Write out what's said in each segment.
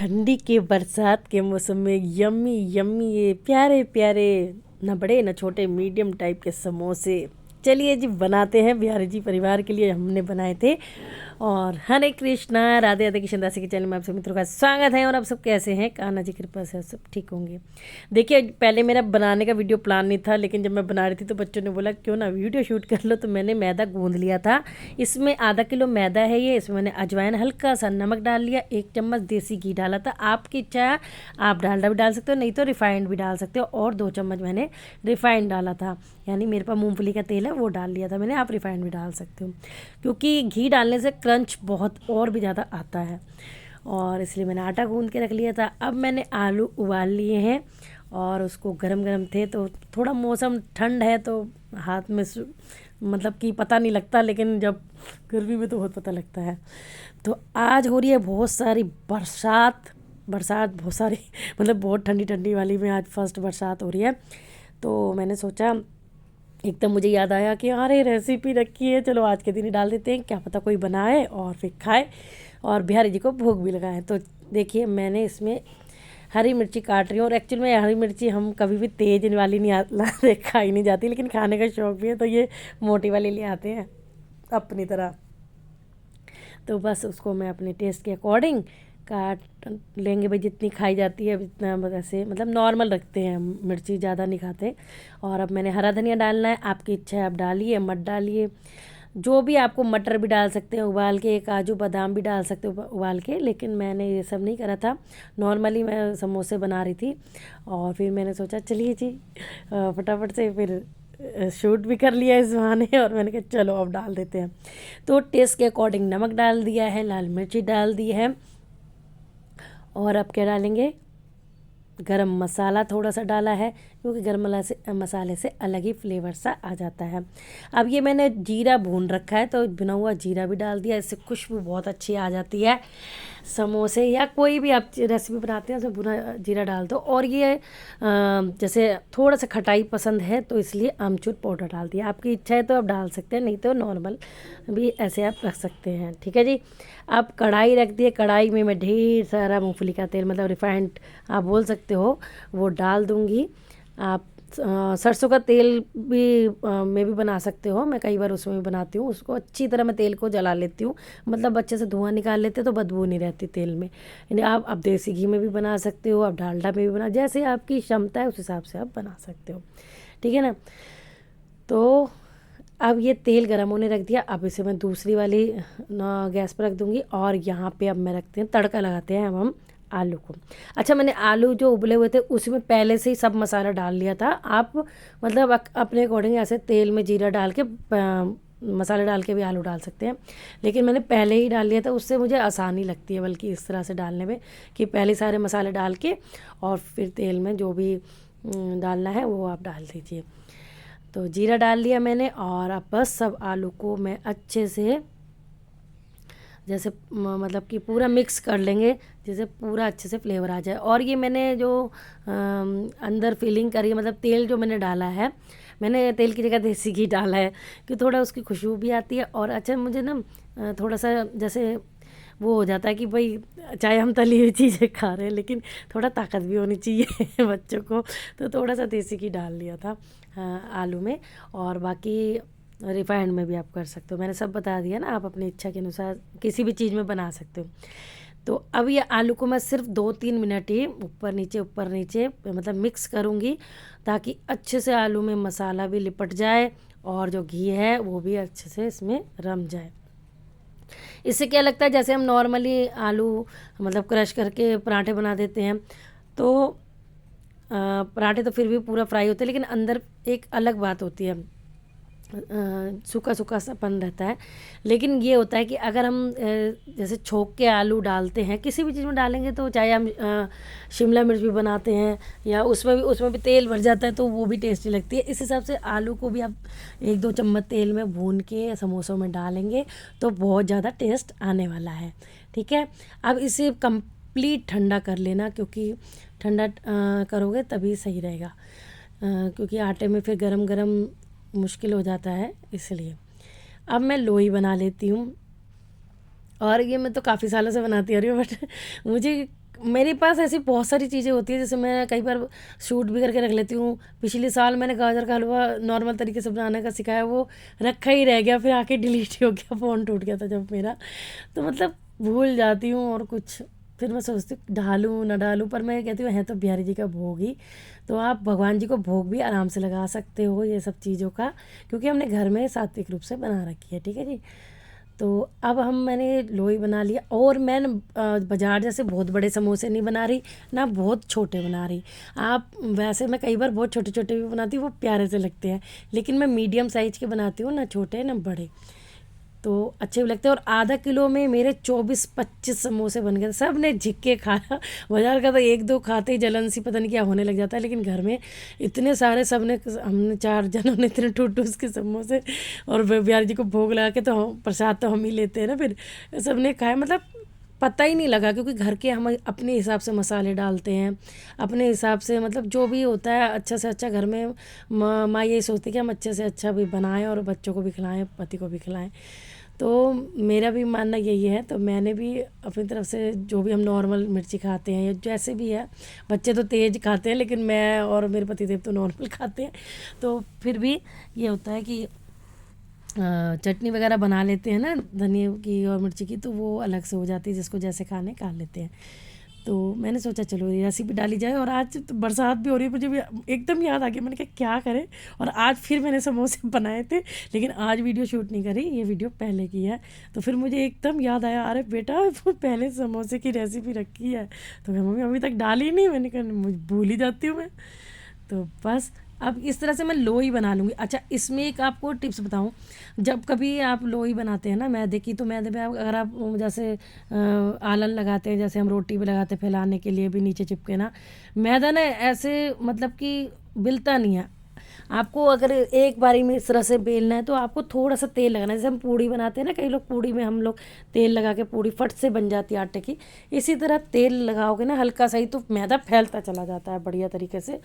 ठंडी के बरसात के मौसम में यम्मी यम्मी ये प्यारे प्यारे ना बड़े ना छोटे मीडियम टाइप के समोसे। चलिए जी बनाते हैं। बिहारी जी परिवार के लिए हमने बनाए थे। और हरे कृष्णा, राधे राधे। किशन दासी के चैनल में आप सब मित्रों का स्वागत है। और आप सब कैसे हैं? कान्हा जी कृपा से सब ठीक होंगे। देखिए, पहले मेरा बनाने का वीडियो प्लान नहीं था, लेकिन जब मैं बना रही थी तो बच्चों ने बोला क्यों ना वीडियो शूट कर लो, तो मैंने मैदा गूंद लिया था। इसमें आधा किलो मैदा है ये। इसमें मैंने अजवाइन, हल्का सा नमक डाल लिया, 1 चम्मच देसी घी डाला था। आपकी इच्छा है, आप डालडा भी डाल सकते हो, नहीं तो रिफाइंड भी डाल सकते हो। और 2 चम्मच मैंने रिफाइंड डाला था, यानी मेरे पास मूंगफली का तेल है वो डाल लिया था मैंने। आप रिफाइंड भी डाल सकते हो, क्योंकि घी डालने से क्रंच बहुत और भी ज़्यादा आता है। और इसलिए मैंने आटा गूंद के रख लिया था। अब मैंने आलू उबाल लिए हैं और उसको गरम गरम थे, तो थोड़ा मौसम ठंड है तो हाथ में मतलब कि पता नहीं लगता, लेकिन जब गर्मी में तो बहुत पता लगता है। तो आज हो रही है बहुत सारी बरसात बहुत सारी मतलब बहुत ठंडी ठंडी वाली में आज फर्स्ट बरसात हो रही है। तो मैंने सोचा, एकदम मुझे याद आया कि अरे रेसिपी रखी है, चलो आज के दिन ही डाल देते हैं, क्या पता कोई बनाए और फिर खाए और बिहारी जी को भोग भी लगाए। तो देखिए, मैंने इसमें हरी मिर्ची काट रही हूँ। और एक्चुअल में हरी मिर्ची हम कभी भी तेज वाली नहीं खाई नहीं जाती, लेकिन खाने का शौक़ भी है तो ये मोटी वाली ले आते हैं अपनी तरह। तो बस उसको मैं अपने टेस्ट के अकॉर्डिंग काट लेंगे भाई, जितनी खाई जाती है इतना, ऐसे मतलब नॉर्मल रखते हैं, मिर्ची ज़्यादा नहीं खाते। और अब मैंने हरा धनिया डालना है, आपकी इच्छा है आप डालिए मत डालिए, जो भी आपको। मटर भी डाल सकते हैं उबाल के, काजू बादाम भी डाल सकते हो उबाल के, लेकिन मैंने ये सब नहीं करा था। नॉर्मली मैं समोसे बना रही थी और फिर मैंने सोचा चलिए जी फटाफट से फिर शूट भी कर लिया इस बहाने। और मैंने कहा चलो अब डाल देते हैं। तो टेस्ट के अकॉर्डिंग नमक डाल दिया है, लाल मिर्ची डाल दी है, और अब क्या डालेंगे, गरम मसाला थोड़ा सा डाला है, क्योंकि गरम मसाले से अलग ही फ्लेवर सा आ जाता है। अब ये मैंने जीरा भून रखा है, तो भुना हुआ जीरा भी डाल दिया, इससे खुशबू बहुत अच्छी आ जाती है। समोसे या कोई भी आप रेसिपी बनाते हैं उसमें भुना जीरा डाल दो। और ये जैसे थोड़ा सा खटाई पसंद है तो इसलिए आमचूर पाउडर डाल दिया। आपकी इच्छा है तो आप डाल सकते हैं, नहीं तो नॉर्मल भी ऐसे आप रख सकते हैं। ठीक है जी। अब कढ़ाई रख दिए, कढ़ाई में मैं ढेर सारा मूंगफली का तेल, मतलब रिफाइंड आप बोल सकते हो, वो डाल दूँगी। आप सरसों का तेल भी में भी बना सकते हो, मैं कई बार उसमें भी बनाती हूँ। उसको अच्छी तरह मैं तेल को जला लेती हूँ, मतलब अच्छे से धुआं निकाल लेते तो बदबू नहीं रहती तेल में। यानी आप देसी घी में भी बना सकते हो, आप डालडा में भी बना, जैसे आपकी क्षमता है उस हिसाब से आप बना सकते हो। ठीक है ना। तो अब ये तेल गर्म होने रख दिया। अब इसे मैं दूसरी वाली गैस पर रख दूँगी। और यहाँ पे अब मैं रखते हैं, तड़का लगाते हैं अब हम आलू को। अच्छा, मैंने आलू जो उबले हुए थे उसमें पहले से ही सब मसाला डाल लिया था। आप मतलब अपने अकॉर्डिंग ऐसे तेल में जीरा डाल के मसाले डाल के भी आलू डाल सकते हैं, लेकिन मैंने पहले ही डाल लिया था। उससे मुझे आसानी लगती है बल्कि इस तरह से डालने में, कि पहले सारे मसाले डाल के और फिर तेल में जो भी डालना है वो आप डाल दीजिए। तो जीरा डाल लिया मैंने, और अब बस सब आलू को मैं अच्छे से जैसे मतलब कि पूरा मिक्स कर लेंगे, जैसे पूरा अच्छे से फ्लेवर आ जाए। और ये मैंने जो अंदर फिलिंग करी है, मतलब तेल जो मैंने डाला है, मैंने तेल की जगह देसी घी डाला है, कि थोड़ा उसकी खुशबू भी आती है। और अच्छा, मुझे ना थोड़ा सा जैसे वो हो जाता है कि भाई चाहे हम तली हुई चीज़ें खा रहे हैं, लेकिन थोड़ा ताकत भी होनी चाहिए बच्चों को, तो थोड़ा सा देसी घी डाल लिया था आलू में। और बाकी रिफाइंड में भी आप कर सकते हो, मैंने सब बता दिया ना, आप अपनी इच्छा के अनुसार किसी भी चीज़ में बना सकते हो। तो अब ये आलू को मैं सिर्फ 2-3 मिनट ही ऊपर नीचे मतलब मिक्स करूँगी, ताकि अच्छे से आलू में मसाला भी लिपट जाए और जो घी है वो भी अच्छे से इसमें रम जाए। इससे क्या लगता है, जैसे हम नॉर्मली आलू मतलब क्रश करके पराठे बना देते हैं, तो पराठे तो फिर भी पूरा फ्राई होते हैं, लेकिन अंदर एक अलग बात होती है, सूखा सूखा सापन रहता है। लेकिन ये होता है कि अगर हम जैसे छोंक के आलू डालते हैं, किसी भी चीज़ में डालेंगे, तो चाहे हम शिमला मिर्च भी बनाते हैं या उसमें भी तेल भर जाता है, तो वो भी टेस्टी लगती है। इस हिसाब से आलू को भी आप 1-2 चम्मच तेल में भून के समोसों में डालेंगे तो बहुत ज़्यादा टेस्ट आने वाला है। ठीक है। अब इसे कंप्लीट ठंडा कर लेना, क्योंकि ठंडा करोगे तभी सही रहेगा, क्योंकि आटे में फिर गरम गरम मुश्किल हो जाता है, इसलिए। अब मैं लोई बना लेती हूँ, और ये मैं तो काफ़ी सालों से बनाती आ रही हूँ, बट मुझे मेरे पास ऐसी बहुत सारी चीज़ें होती है, जैसे मैं कई बार शूट भी करके रख लेती हूँ। पिछले साल मैंने गाजर का हलवा नॉर्मल तरीके से बनाने का सिखाया, वो रखा ही रह गया, फिर आके डिलीट ही हो गया, फ़ोन टूट गया था जब मेरा। तो मतलब भूल जाती हूँ और कुछ, फिर मैं सोचती हूँ डालूँ ना डालूँ, पर मैं कहती हूँ है तो बिहारी जी का भोग ही, तो आप भगवान जी को भोग भी आराम से लगा सकते हो ये सब चीज़ों का, क्योंकि हमने घर में सात्विक रूप से बना रखी है। ठीक है जी। तो अब मैंने लोई बना लिया, और मैं बाजार जैसे बहुत बड़े समोसे नहीं बना रही, ना बहुत छोटे बना रही। आप वैसे मैं कई बार बहुत छोटे छोटे भी बनाती हूँ, वो प्यारे से लगते हैं, लेकिन मैं मीडियम साइज़ के बनाती हूँ, ना छोटे ना बड़े, तो अच्छे भी लगते हैं। और आधा किलो में मेरे 24-25 समोसे बन गए, सब ने झिक के खाया। बाजार का तो एक दो खाते ही जलन सी पता नहीं क्या होने लग जाता है, लेकिन घर में इतने सारे, सब ने, हमने 4 जनों ने इतने टूट उसके समोसे, और बिहारी जी को भोग लगा के तो हम प्रसाद तो हम ही लेते हैं ना, फिर सब ने खाया। मतलब पता ही नहीं लगा, क्योंकि घर के हम अपने हिसाब से मसाले डालते हैं, अपने हिसाब से, मतलब जो भी होता है अच्छा से अच्छा घर में माँ यही सोचती है कि हम अच्छे से अच्छा भी बनाएं और बच्चों को भी खिलाएं, पति को भी खिलाएं। तो मेरा भी मानना यही है, तो मैंने भी अपनी तरफ से जो भी हम नॉर्मल मिर्ची खाते हैं या जैसे भी है, बच्चे तो तेज़ खाते हैं, लेकिन मैं और मेरे पतिदेव तो नॉर्मल खाते हैं। तो फिर भी ये होता है कि चटनी वगैरह बना लेते हैं ना धनिया की और मिर्ची की, तो वो अलग से हो जाती है, जिसको जैसे खाने खा लेते हैं। तो मैंने सोचा चलो ये रेसिपी डाली जाए, और आज तो बरसात भी हो रही है, मुझे भी एकदम याद आ गया, मैंने कहा क्या करें, और आज फिर मैंने समोसे बनाए थे, लेकिन आज वीडियो शूट नहीं करी, ये वीडियो पहले की है। तो फिर मुझे एकदम याद आया, अरे बेटा वो पहले समोसे की रेसिपी रखी है, तो मैं मम्मी अभी तक डाली नहीं, मैंने कहा मुझे भूल ही जाती हूँ मैं। तो बस अब इस तरह से मैं लोई बना लूँगी। अच्छा, इसमें एक आपको टिप्स बताऊँ, जब कभी आप लोई बनाते हैं ना मैदे की, तो मैदे में अगर आप जैसे आलन लगाते हैं, जैसे हम रोटी भी लगाते हैं फैलाने के लिए भी नीचे चिपके ना, मैदा ना ऐसे मतलब कि बिलता नहीं है। आपको अगर एक बारी में इस तरह से बेलना है, तो आपको थोड़ा सा तेल लगाना है, जैसे हम पूड़ी बनाते हैं ना, कई लोग पूड़ी में हम लोग तेल लगा के पूड़ी फट से बन जाती है आटे की, इसी तरह तेल लगाओगे ना हल्का सा ही, तो मैदा फैलता चला जाता है बढ़िया तरीके से।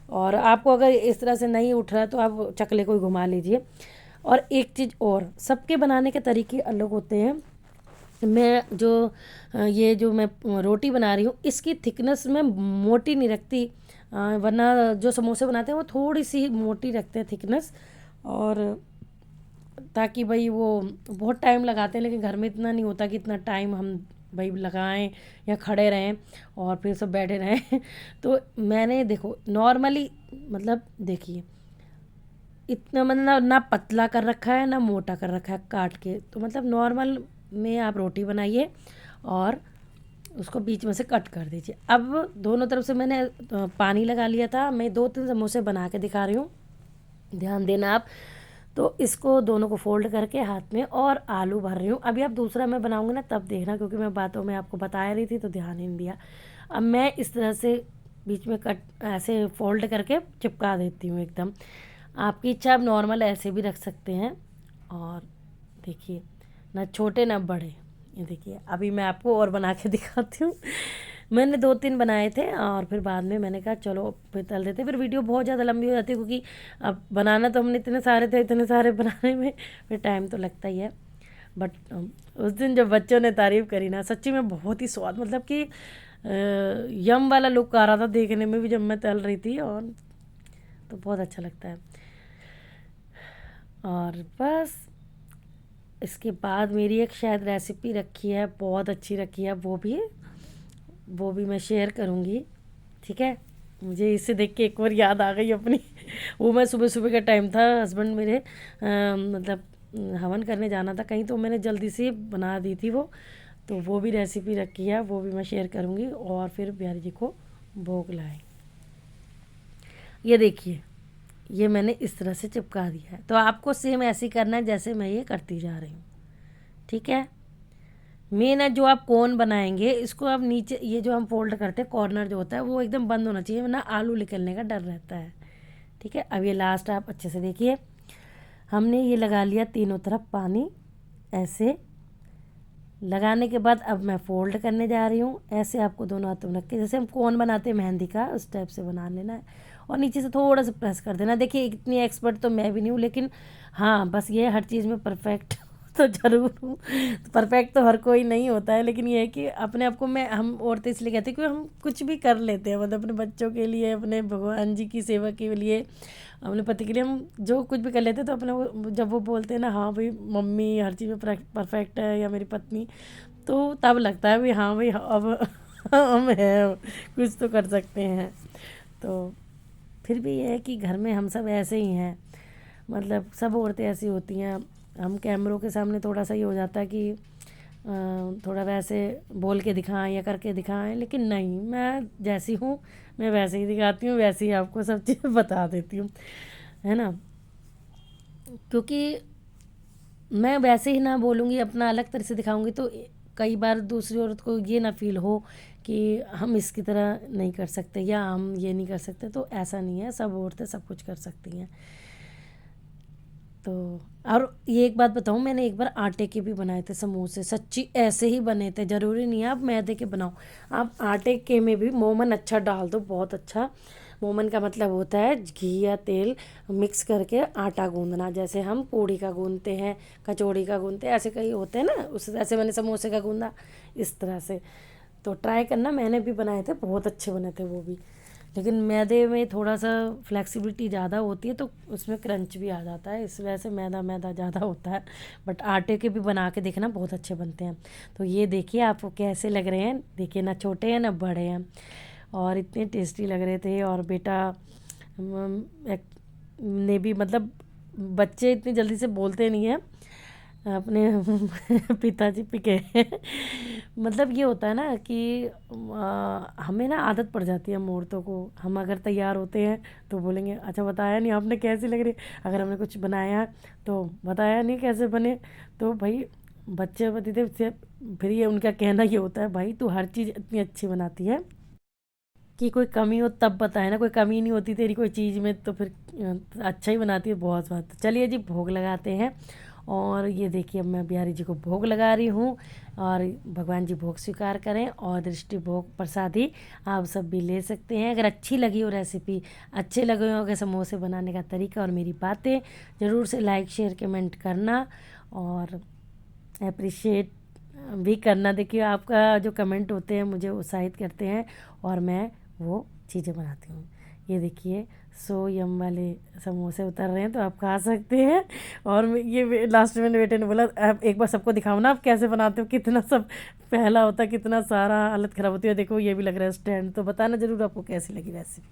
और आपको अगर इस तरह से नहीं उठ रहा है, तो आप चकले को ही घुमा लीजिए। और एक चीज़ और, सबके बनाने के तरीके अलग होते हैं। मैं जो ये जो मैं रोटी बना रही हूँ, इसकी थिकनेस में मोटी नहीं रखती, वरना जो समोसे बनाते हैं वो थोड़ी सी मोटी रखते हैं थिकनेस, और ताकि भाई वो बहुत टाइम लगाते हैं, लेकिन घर में इतना नहीं होता कि इतना टाइम हम भाई लगाएं या खड़े रहें और फिर सब बैठे रहें। तो मैंने देखो नॉर्मली, मतलब देखिए इतना मतलब ना पतला कर रखा है ना मोटा कर रखा है काट के, तो मतलब नॉर्मल में आप रोटी बनाइए और उसको बीच में से कट कर दीजिए। अब दोनों तरफ से मैंने पानी लगा लिया था, मैं 2-3 समोसे बना के दिखा रही हूँ, ध्यान देना आप। तो इसको दोनों को फोल्ड करके हाथ में और आलू भर रही हूँ। अभी आप दूसरा मैं बनाऊँगी ना तब देखना, क्योंकि मैं बातों में आपको बता रही थी तो ध्यान ही नहीं दिया। अब मैं इस तरह से बीच में कट ऐसे फोल्ड करके चिपका देती हूँ एकदम। आपकी इच्छा, आप नॉर्मल ऐसे भी रख सकते हैं। और देखिए ना छोटे ना बड़े, ये देखिए अभी मैं आपको और बना के दिखाती हूँ। मैंने 2-3 बनाए थे और फिर बाद में मैंने कहा चलो फिर तल देते, फिर वीडियो बहुत ज़्यादा लंबी हो जाती है, क्योंकि अब बनाना तो हमने इतने सारे थे, इतने सारे बनाने में फिर टाइम तो लगता ही है। बट उस दिन जब बच्चों ने तारीफ़ करी ना, सच्ची में बहुत ही स्वाद, मतलब कि यम वाला लुक आ रहा था देखने में भी जब मैं तल रही थी, और तो बहुत अच्छा लगता है। और बस इसके बाद मेरी एक शायद रेसिपी रखी है, बहुत अच्छी रखी है, वो भी मैं शेयर करूँगी। ठीक है, मुझे इसे देख के एक बार याद आ गई अपनी। वो मैं सुबह सुबह का टाइम था, हस्बैंड मेरे मतलब हवन करने जाना था कहीं, तो मैंने जल्दी से बना दी थी तो वो भी रेसिपी रखी है, वो भी मैं शेयर करूँगी, और फिर बिहारी जी को भोग लाए। ये देखिए, ये मैंने इस तरह से चिपका दिया है, तो आपको सेम ऐसे ही करना है जैसे मैं ये करती जा रही हूँ। ठीक है, मेन है जो आप कोन बनाएंगे, इसको आप नीचे, ये जो हम फोल्ड करते हैं कॉर्नर जो होता है वो एकदम बंद होना चाहिए, वरना आलू निकलने का डर रहता है। ठीक है, अब ये लास्ट आप अच्छे से देखिए, हमने ये लगा लिया तीनों तरफ पानी। ऐसे लगाने के बाद अब मैं फोल्ड करने जा रही हूँ, ऐसे आपको दोनों हाथों में रख के, जैसे हम कोन बनाते हैं मेहंदी का, उस टाइप से बना लेना है, और नीचे से थोड़ा सा प्रेस कर देना। देखिए इतनी एक्सपर्ट तो मैं भी नहीं हूँ, लेकिन हाँ बस ये हर चीज़ में परफेक्ट तो ज़रूर हूँ। तो परफेक्ट तो हर कोई नहीं होता है, लेकिन ये है कि अपने आप को हम औरतें इसलिए कहते हैं कि हम कुछ भी कर लेते हैं, मतलब अपने बच्चों के लिए, अपने भगवान जी की सेवा के लिए, अपने पति के लिए हम जो कुछ भी कर लेते हैं। तो अपने जब वो बोलते हैं ना, हाँ भाई मम्मी हर चीज़ में परफेक्ट है, या मेरी पत्नी, तो तब लगता है भाई हाँ भाई अब हम हैं, कुछ तो कर सकते हैं। तो फिर भी ये है कि घर में हम सब ऐसे ही हैं, मतलब सब औरतें ऐसी होती हैं। हम कैमरों के सामने थोड़ा सा ये हो जाता है कि थोड़ा वैसे बोल के दिखाएं या करके दिखाएं, लेकिन नहीं, मैं जैसी हूँ मैं वैसे ही दिखाती हूँ, वैसे ही आपको सब चीज़ बता देती हूँ, है ना। क्योंकि मैं वैसे ही ना बोलूँगी, अपना अलग तरह से दिखाऊंगी, तो कई बार दूसरी औरत को ये ना फील हो कि हम इसकी तरह नहीं कर सकते या हम ये नहीं कर सकते। तो ऐसा नहीं है, सब औरतें सब कुछ कर सकती हैं। तो और ये एक बात बताऊँ, मैंने एक बार आटे के भी बनाए थे समोसे, सच्ची ऐसे ही बने थे। ज़रूरी नहीं है आप मैदे के बनाओ, आप आटे के में भी मोमन अच्छा डाल दो, बहुत अच्छा। मोमन का मतलब होता है घी या तेल मिक्स करके आटा गूंदना, जैसे हम पूड़ी का गूंदते हैं, कचौड़ी का गूंदते हैं, ऐसे कई होते हैं ना, उस ऐसे मैंने समोसे का गूंदा, इस तरह से। तो ट्राई करना, मैंने भी बनाए थे, बहुत अच्छे बने थे वो भी। लेकिन मैदे में थोड़ा सा फ्लेक्सिबिलिटी ज़्यादा होती है, तो उसमें क्रंच भी आ जाता है, इस वजह से मैदा मैदा ज़्यादा होता है। बट आटे के भी बना के देखना, बहुत अच्छे बनते हैं। तो ये देखिए आपको कैसे लग रहे हैं, देखिए ना छोटे हैं ना बड़े हैं, और इतने टेस्टी लग रहे थे। और बेटा ने भी, मतलब बच्चे इतनी जल्दी से बोलते नहीं हैं अपने पिताजी पे के मतलब ये होता है ना कि हमें ना आदत पड़ जाती है हम औरतों को। हम अगर तैयार होते हैं तो बोलेंगे अच्छा बताया नहीं आपने कैसी लग रही है, अगर हमने कुछ बनाया तो बताया नहीं कैसे बने। तो भाई बच्चे पतिदेव से फिर ये उनका कहना ये होता है, भाई तू हर चीज़ इतनी अच्छी बनाती है कि कोई कमी हो तब बताए ना, कोई कमी नहीं होती तेरी कोई चीज़ में, तो फिर अच्छा ही बनाती है बहुत बात। चलिए जी भोग लगाते हैं। और ये देखिए अब मैं बिहारी जी को भोग लगा रही हूँ, और भगवान जी भोग स्वीकार करें, और दृष्टि भोग प्रसादी आप सब भी ले सकते हैं। अगर अच्छी लगी हो रेसिपी, अच्छे लगे हो अगर समोसे बनाने का तरीका और मेरी बातें, ज़रूर से लाइक शेयर कमेंट करना और अप्रिशिएट भी करना। देखिए आपका जो कमेंट होते हैं मुझे उत्साहित करते हैं, और मैं वो चीज़ें बनाती हूँ। ये देखिए सो यम वाले समोसे उतर रहे हैं, तो आप खा सकते हैं। और ये लास्ट में मेरे बेटे ने बोला आप एक बार सबको दिखाओ ना आप कैसे बनाते हो, कितना सब पहला होता है, कितना सारा हालत ख़राब होती है। देखो ये भी लग रहा है स्टैंड। तो बताना ज़रूर आपको कैसी लगी रेसिपी।